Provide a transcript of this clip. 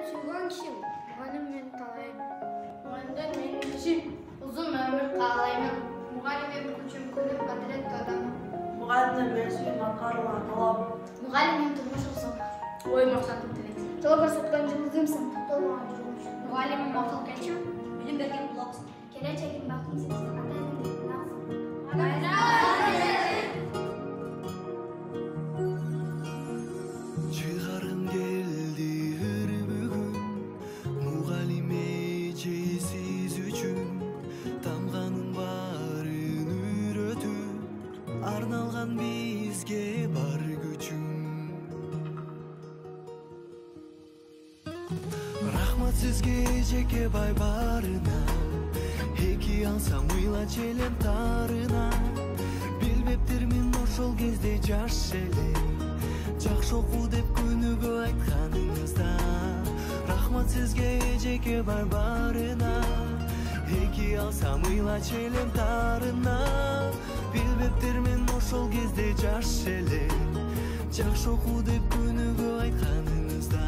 сүйгөн кишим. Мугалим мени таалайм. Мугалимден менин ишим узун өмүр каалаймын. Мугалим эми күчүмкүнүп кадыреттүү адам. Мугалимден мен сүйүп аткарууга талап. Мугалим менин турмушумсың. Ой максатым тилек. Жол көрсөткөн жылдызымсың. Толгон жүрүш. Мугалимим акыл келчим. Билим берген кулаксың. Келечегим бактымсың. Чыгарым келди ыр бүгүн мугалим эжесиз үчүн тамганын баарын үйрөтүп арналган бизге бар күчүм. Рахмат сизге эжеке бай барына, эки алсам ыйла челем тарына. Билбептирмин ошол кезде жаш эле жакшы оку деп күнүгө айтканыңызда. Рахмат сизге эжеке бай барына, эки алсам ыйла челем тарына. Билбептирмин ошол кезде жаш эле жакшы оку деп күнүгө айтканыңызда.